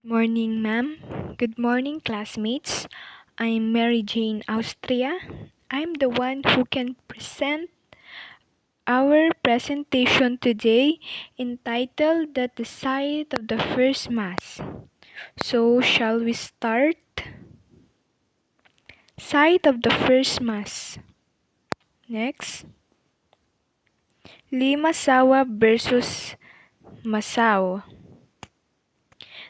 Morning, ma'am. Good morning, classmates. I'm Mary Jane Austria. I'm the one who can present our presentation today entitled The Site of the First Mass. So, shall we start? Site of the First Mass. Next. Limasawa versus Masao.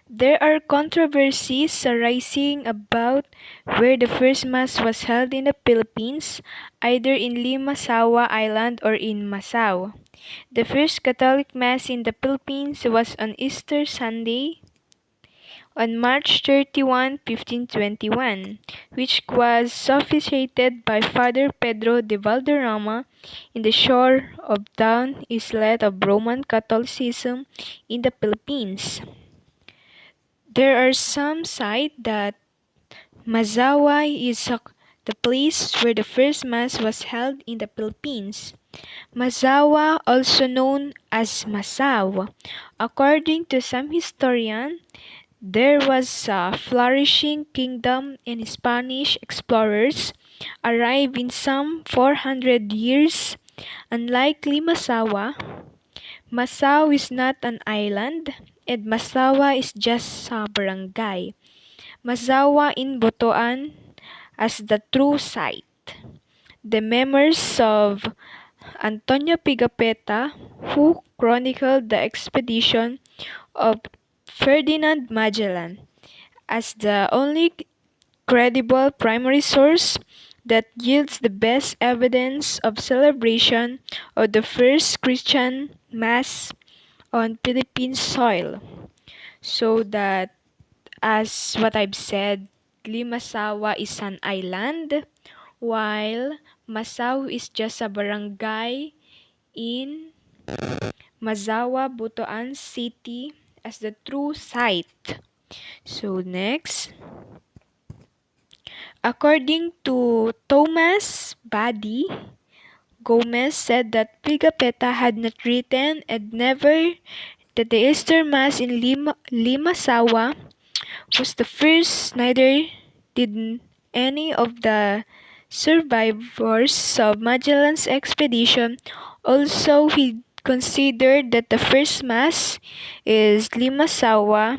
There are controversies arising about where the first Mass was held in the Philippines, either in Limasawa Island or in Masao. The first Catholic Mass in the Philippines was on Easter Sunday on March 31, 1521, which was officiated by Father Pedro de Valderrama in the shore of town islet of Roman Catholicism in the Philippines. There are some cite that Mazawa is the place where the first Mass was held in the Philippines. Mazawa, also known as Masao, according to some historians, there was a flourishing kingdom and Spanish explorers arrived in some 400 years. Unlike Limasawa, Masao is not an island and Masawa is just a barangay. Mazawa in Botoan as the true site. The memoirs of Antonio Pigafetta, who chronicled the expedition of Ferdinand Magellan, as the only credible primary source that yields the best evidence of celebration of the first Christian Mass on Philippine soil. So that, as what I've said, Limasawa is an island, while Masao is just a barangay in Mazawa, Butuan City as the true site. So next, according to Thomas Badi, Gomez said that Pigafetta had not written and never that the Easter Mass in Limasawa was the first, neither did any of the survivors of Magellan's expedition. Also, he considered that the first Mass is Limasawa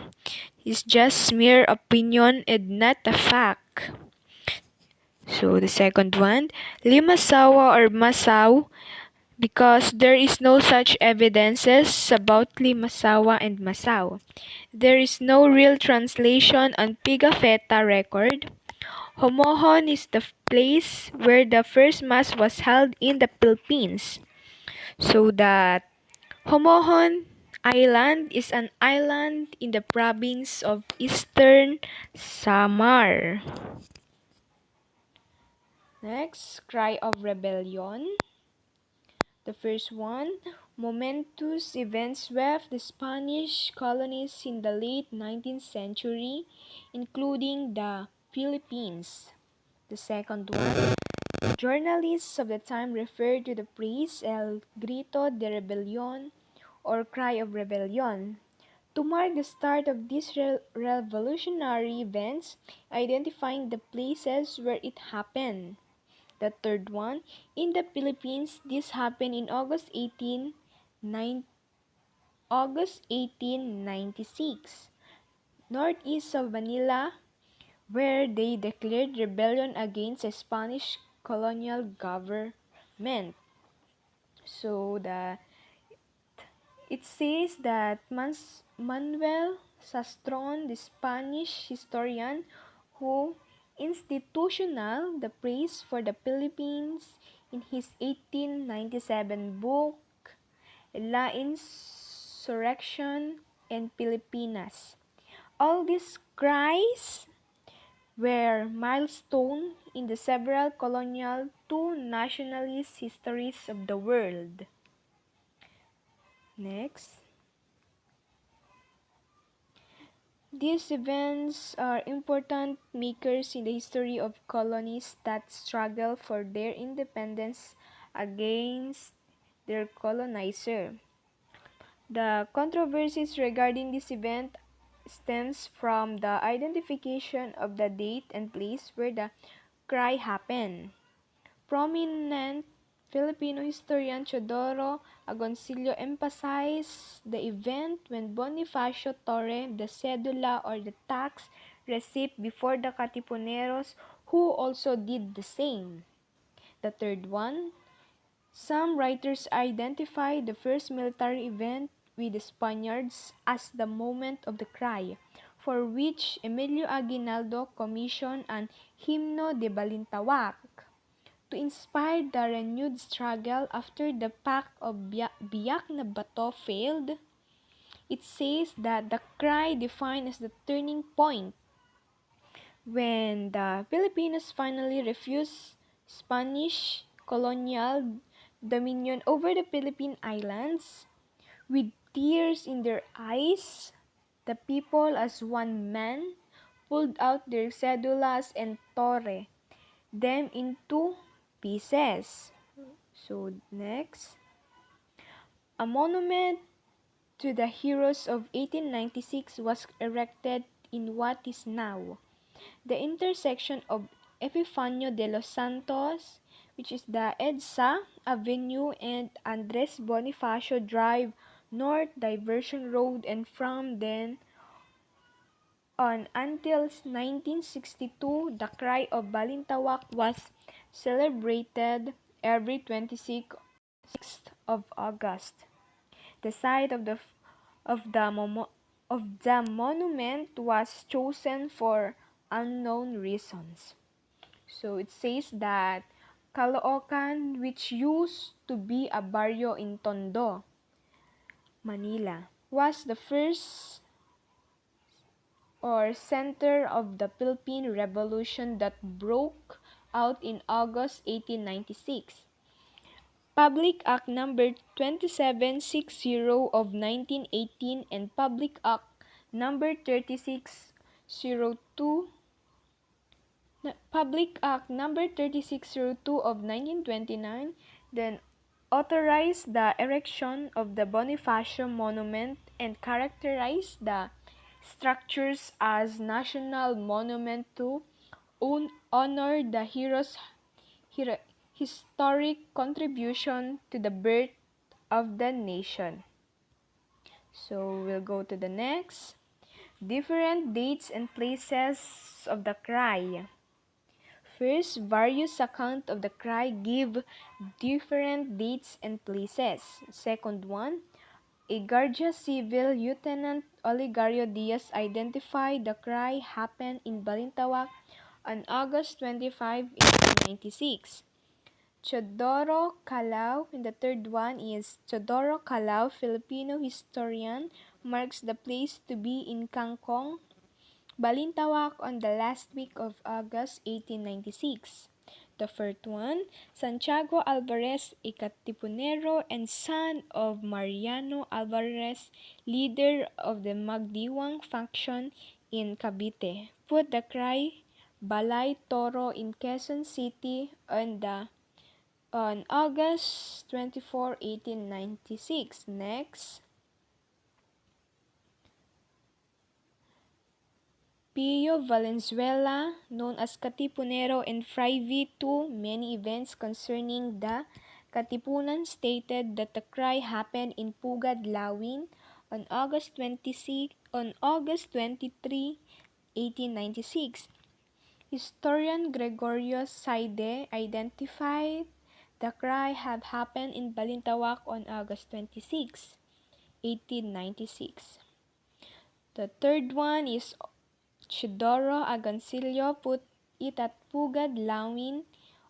is just mere opinion and not a fact. So the second one, Limasawa or Masao, because there is no such evidences about Limasawa and Masao. There is no real translation on Pigafetta record. Homohon is the place where the first Mass was held in the Philippines. So that Homohon Island is an island in the province of Eastern Samar. Next, Cry of Rebellion. The first one, momentous events swept the Spanish colonies in the late 19th century, including the Philippines. The second one, journalists of the time referred to the phrase El Grito de Rebelión or Cry of Rebellion to mark the start of these revolutionary events, identifying the places where it happened. The third one, in the Philippines, this happened in August 1896, northeast of Manila, where they declared rebellion against the Spanish colonial government. So it says that Manuel Sastron, the Spanish historian who institutional the praise for the Philippines in his 1897 book La Insurrection en Pilipinas. All these cries were milestone in the several colonial to nationalist histories of the world. Next. These events are important markers in the history of colonies that struggle for their independence against their colonizer. The controversies regarding this event stems from the identification of the date and place where the cry happened. Prominent Filipino historian Teodoro Agoncillo emphasized the event when Bonifacio Torre the cedula or the tax receipt before the Katipuneros who also did the same. The third one, some writers identify the first military event with the Spaniards as the moment of the cry, for which Emilio Aguinaldo commissioned an Himno de Balintawak to inspire the renewed struggle after the Pact of Biak na Bato failed. It says that the cry defined as the turning point when the Filipinos finally refused Spanish colonial dominion over the Philippine Islands. With tears in their eyes, the people as one man pulled out their cedulas and tore them into pieces. So next, a monument to the heroes of 1896 was erected in what is now the intersection of Epifanio de los Santos, which is the EDSA Avenue, and Andres Bonifacio Drive North Diversion Road, and from then on until 1962, the Cry of Balintawak was celebrated every 26th of August. The site of the monument was chosen for unknown reasons. So it says that Caloocan, which used to be a barrio in Tondo, Manila, was the first or center of the Philippine Revolution that broke out in August 1896. Public Act No. 2760 of 1918 and Public Act No. 3602 Public Act No. 3602 of 1929 then authorized the erection of the Bonifacio Monument and characterized the structures as national monument to honor the heroes' historic contribution to the birth of the nation. So we'll go to the next. Different dates and places of the cry. First, various accounts of the cry give different dates and places. Second one, a Guardia Civil Lieutenant Olegario Diaz identified the cry happened in Balintawak on August 25, 1896. Teodoro Calao, and the third one is Teodoro Calao, Filipino historian, marks the place to be in Kangkong, Balintawak on the last week of August 1896. The fourth one, Santiago Alvarez, a Katipunero and son of Mariano Alvarez, leader of the Magdiwang faction in Cavite, put the cry Balay Toro in Quezon City on August 24, 1896. Next, Pio Valenzuela, known as Katipunero and privy to many events concerning the Katipunan, stated that the cry happened in Pugad, Lawin on August 23, 1896. Historian Gregorio Saide identified the cry have happened in Balintawak on August 26, 1896. The third one is Teodoro Agoncillo put it at Pugad, Lawin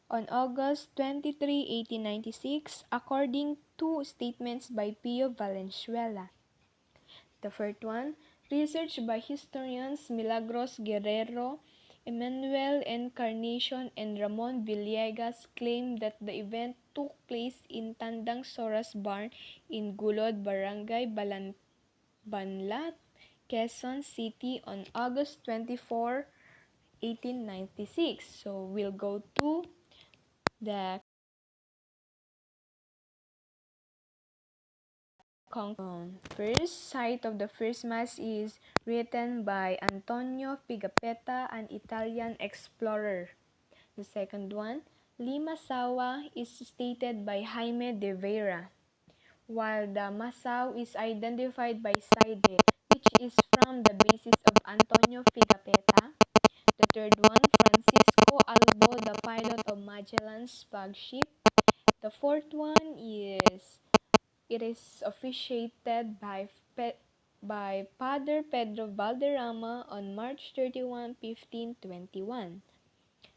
on August 23, 1896, according to statements by Pio Valenzuela. The fourth one, research by historians Milagros Guerrero, Emmanuel Encarnacion, and Ramon Villegas claim that the event took place in Tandang Soras Barn in Gulod, Barangay Banlat, Quezon City on August 24, 1896. So we'll go to the First site of the first Mass is written by Antonio Pigafetta, an Italian explorer. The second one, Limasaua, is stated by Jaime de Vera, while the Masao is identified by Saide, which is from the basis of Antonio Pigafetta. The third one, Francisco Albo, the pilot of Magellan's flagship. The fourth one is, it is officiated by Father Pedro Valderrama on March 31, 1521.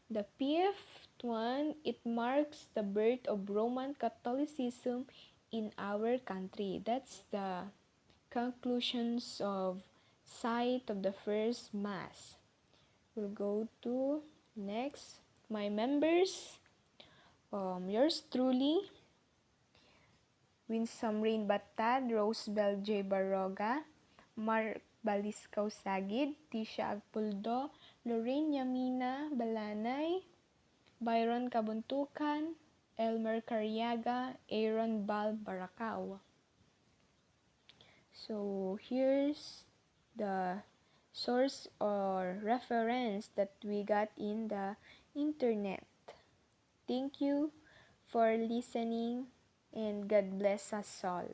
The fifth one, it marks the birth of Roman Catholicism in our country. That's the conclusions of site of the first Mass. We'll go to next. My members, yours truly, Winsome Rain Batad, Rosebel J. Baroga, Mark Baliscaw Sagid, Tisha Agpuldo, Lorraine Yamina Balanay, Byron Kabuntukan, Elmer Cariaga, Aaron Bal Baracao. So here's the source or reference that we got in the internet. Thank you for listening and God bless us all.